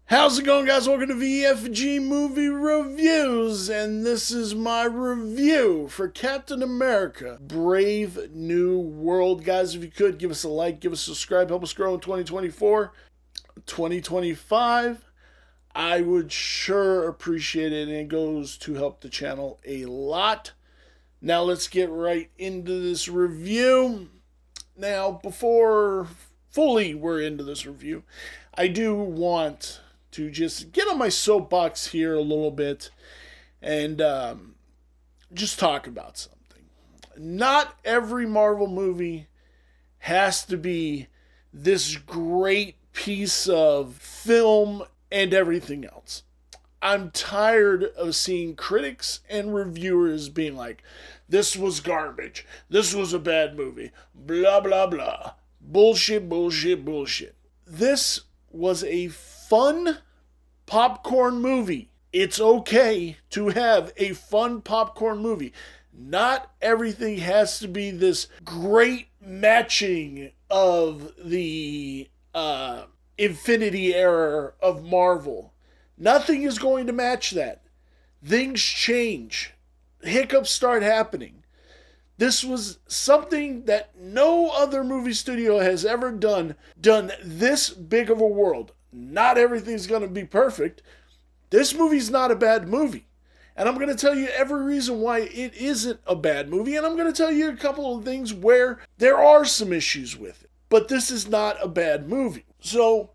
How's it going, guys? Welcome to VFG Movie Reviews, and this is my review for Captain America Brave New World. Guys, if you could, give us a like, give us a subscribe, help us grow in 2024, 2025. I would sure appreciate it, and it goes to help the channel a lot. Now, let's get right into this review. Now, before fully we're into this review, I do want to just get on my soapbox here a little bit and just talk about something. Not every Marvel movie has to be this great piece of film and everything else. I'm tired of seeing critics and reviewers being like, this was garbage, this was a bad movie, blah, blah, blah. Bullshit, bullshit, bullshit. This was a fun popcorn movie. It's okay to have a fun popcorn movie. Not everything has to be this great matching of the Infinity era of Marvel. Nothing is going to match that. Things change. Hiccups start happening. This was something that no other movie studio has ever done this big of a world. Not everything's going to be perfect. This movie's not a bad movie. And I'm going to tell you every reason why it isn't a bad movie. And I'm going to tell you a couple of things where there are some issues with it. But this is not a bad movie. So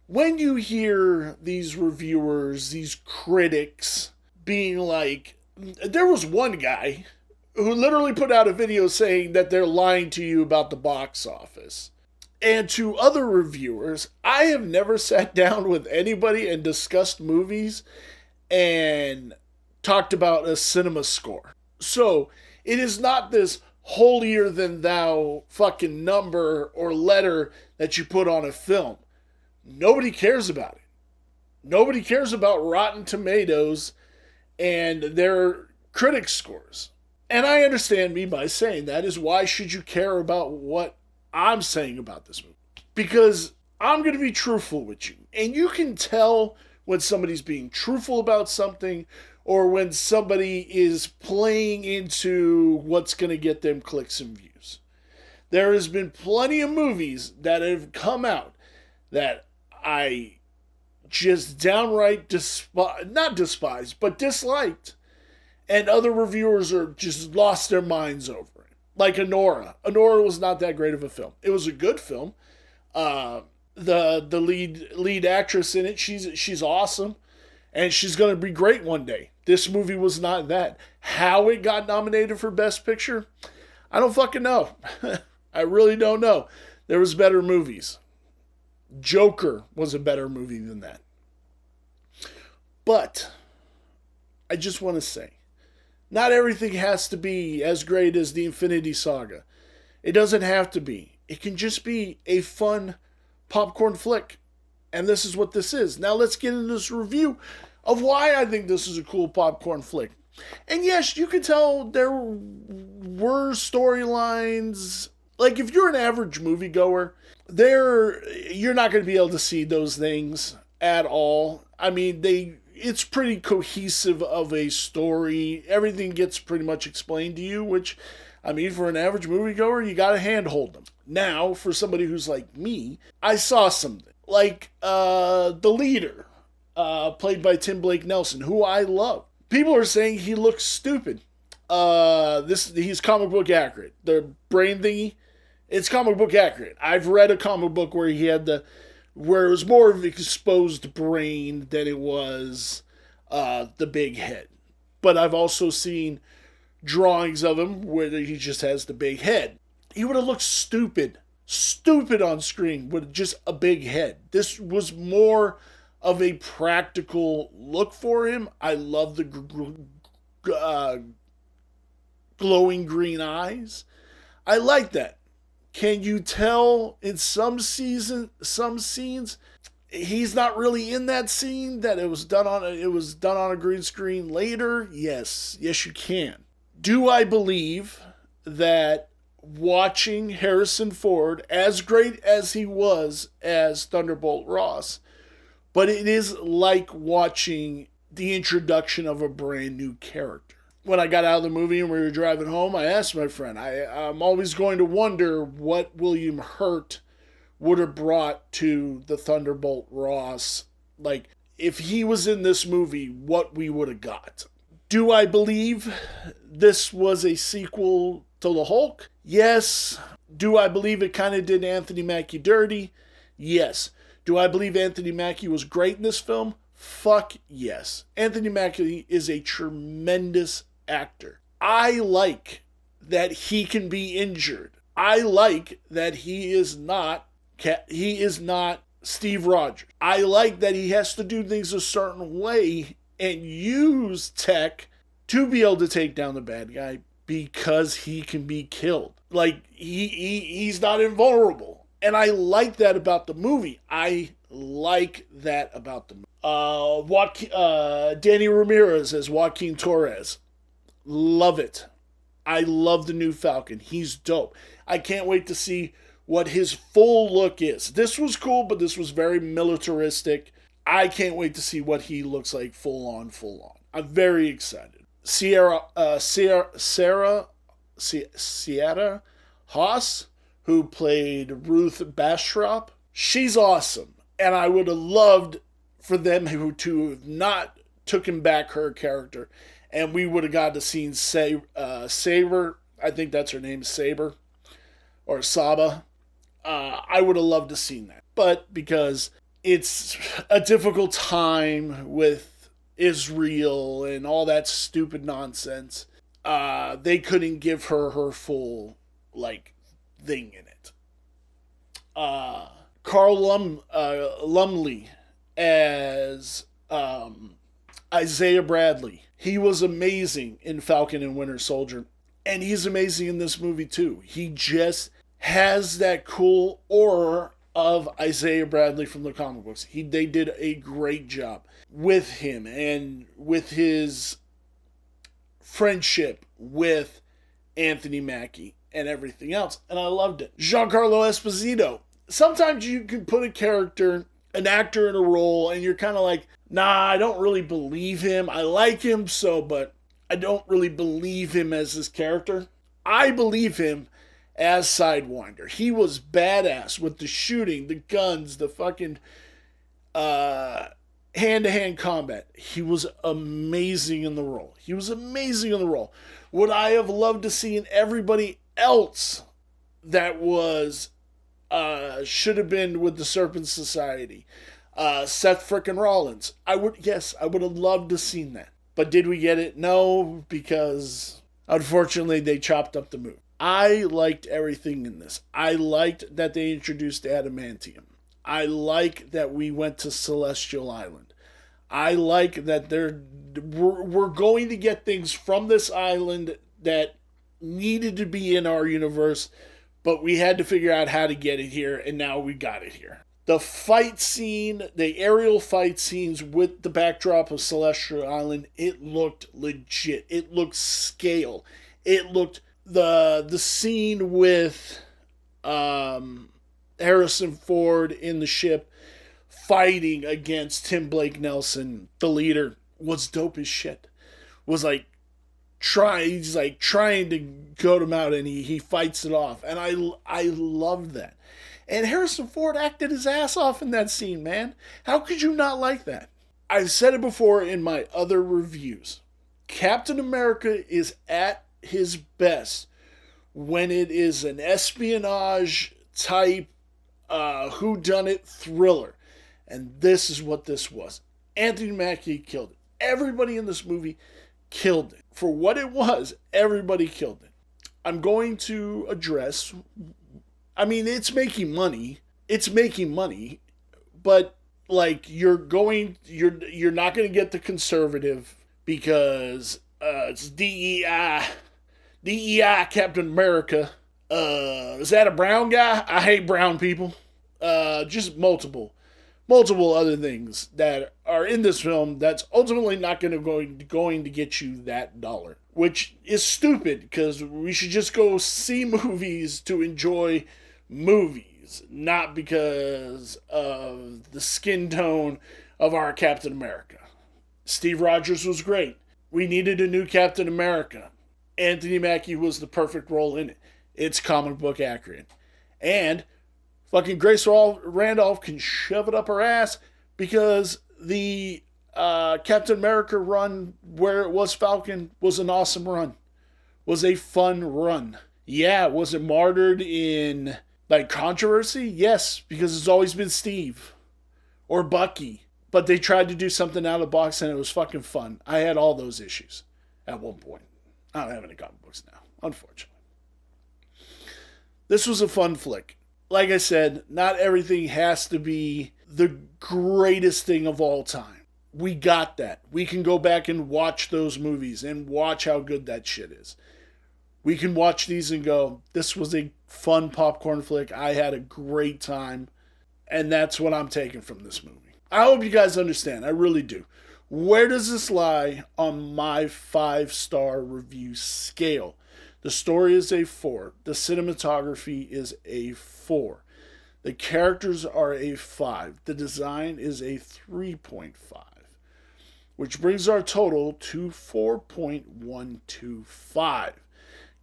when you hear these reviewers, these critics being like, there was one guy who literally put out a video saying that they're lying to you about the box office. And to other reviewers, I have never sat down with anybody and discussed movies and talked about a cinema score. So it is not this holier than thou fucking number or letter that you put on a film. Nobody cares about it. Nobody cares about Rotten Tomatoes and their critic scores. And I understand me by saying that is why should you care about what I'm saying about this movie? Because I'm going to be truthful with you. And you can tell when somebody's being truthful about something or when somebody is playing into what's going to get them clicks and views. There has been plenty of movies that have come out that I just downright not despised, but disliked. And other reviewers are just lost their minds over it. Like Anora. Anora was not that great of a film. It was a good film. The lead actress in it, she's awesome. And she's going to be great one day. This movie was not that. How it got nominated for Best Picture, I don't fucking know. I really don't know. There was better movies. Joker was a better movie than that. But I just want to say, not everything has to be as great as the Infinity Saga. It doesn't have to be. It can just be a fun popcorn flick. And this is what this is. Now let's get into this review of why I think this is a cool popcorn flick. And yes, you can tell there were storylines. Like if you're an average moviegoer, you're not going to be able to see those things at all. I mean, it's pretty cohesive of a story. Everything gets pretty much explained to you, which, I mean, for an average moviegoer, you gotta handhold them. Now, for somebody who's like me, I saw something. Like, the leader, played by Tim Blake Nelson, who I love. People are saying he looks stupid. He's comic book accurate. The brain thingy, it's comic book accurate. I've read a comic book where where it was more of an exposed brain than it was the big head. But I've also seen drawings of him where he just has the big head. He would have looked stupid on screen with just a big head. This was more of a practical look for him. I love the glowing green eyes. I like that. Can you tell in some scenes he's not really in that scene, that it was done on a green screen later? Yes, you can. Do I believe that watching Harrison Ford, as great as he was as Thunderbolt Ross, but it is like watching the introduction of a brand new character. When I got out of the movie and we were driving home, I asked my friend, I'm always going to wonder what William Hurt would have brought to the Thunderbolt Ross. Like, if he was in this movie, what we would have got. Do I believe this was a sequel to the Hulk? Yes. Do I believe it kind of did Anthony Mackie dirty? Yes. Do I believe Anthony Mackie was great in this film? Fuck yes. Anthony Mackie is a tremendous actor. I like that he can be injured. I like that he is not Steve Rogers. I like that he has to do things a certain way and use tech to be able to take down the bad guy because he can be killed. Like, he's not invulnerable. And I like that about the movie. I like that about the movie. Danny Ramirez as Joaquin Torres. Love it. I love the new Falcon. He's dope. I can't wait to see what his full look is. This was cool, but this was very militaristic. I can't wait to see what he looks like full on. I'm very excited. Sierra Haas, who played Ruth Bastrop, she's awesome. And I would have loved for them to have not taken back her character. And we would have got to see Saber. I think that's her name, Saber. Or Saba. I would have loved to have seen that. But because it's a difficult time with Israel and all that stupid nonsense, they couldn't give her full, thing in it. Carl Lumley as Isaiah Bradley. He was amazing in Falcon and Winter Soldier. And he's amazing in this movie too. He just has that cool aura of Isaiah Bradley from the comic books. They did a great job with him and with his friendship with Anthony Mackie and everything else. And I loved it. Giancarlo Esposito. Sometimes you can put an actor in a role and you're kind of like, nah, I don't really believe him. I like him but I don't really believe him as his character. I believe him as Sidewinder. He was badass with the shooting, the guns, the fucking hand-to-hand combat. He was amazing in the role. Would I have loved to see everybody else that was should have been with the Serpent Society? Seth frickin' Rollins. I would have loved to have seen that. But did we get it? No, because unfortunately they chopped up the movie. I liked everything in this. I liked that they introduced adamantium. I like that we went to Celestial Island. I like that we're going to get things from this island that needed to be in our universe, but we had to figure out how to get it here, and now we got it here. The fight scene, the aerial fight scenes with the backdrop of Celestial Island, it looked legit. It looked scale. It looked the scene with Harrison Ford in the ship fighting against Tim Blake Nelson, the leader, was dope as shit. He's trying to goad him out, and he fights it off. And I loved that. And Harrison Ford acted his ass off in that scene, man. How could you not like that? I've said it before in my other reviews. Captain America is at his best when it is an espionage type whodunit thriller. And this is what this was. Anthony Mackie killed it. Everybody in this movie killed it. For what it was, everybody killed it. I'm going to address... it's making money. But you're not going to get the conservative because it's DEI Captain America. Is that a brown guy? I hate brown people. Just multiple other things that are in this film that's ultimately not going to get you that dollar, which is stupid because we should just go see movies to enjoy movies, not because of the skin tone of our Captain America. Steve Rogers was great. We needed a new Captain America. Anthony Mackie was the perfect role in it. It's comic book accurate. And fucking Grace Randolph can shove it up her ass because the Captain America run where it was Falcon was an awesome run. Was a fun run. Yeah, was it martyred in like controversy? Yes, because it's always been Steve or Bucky. But they tried to do something out of the box and it was fucking fun. I had all those issues at one point. I don't have any comic books now, unfortunately. This was a fun flick. Like I said, not everything has to be the greatest thing of all time. We got that. We can go back and watch those movies and watch how good that shit is. We can watch these and go, this was a fun popcorn flick. I had a great time. And that's what I'm taking from this movie. I hope you guys understand. I really do. Where does this lie on my 5-star review scale? The story is a 4. The cinematography is a 4. The characters are a 5. The design is a 3.5. Which brings our total to 4.125.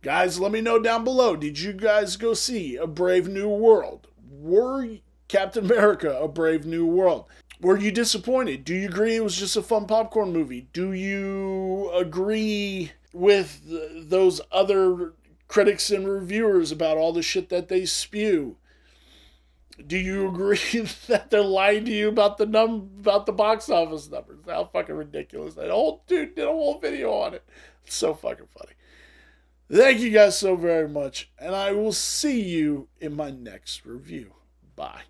Guys, let me know down below. Did you guys go see A Brave New World? Were Captain America A Brave New World? Were you disappointed? Do you agree it was just a fun popcorn movie? Do you agree with those other critics and reviewers about all the shit that they spew? Do you agree that they're lying to you about the box office numbers? How fucking ridiculous. That old dude did a whole video on it. It's so fucking funny. Thank you guys so very much, and I will see you in my next review. Bye.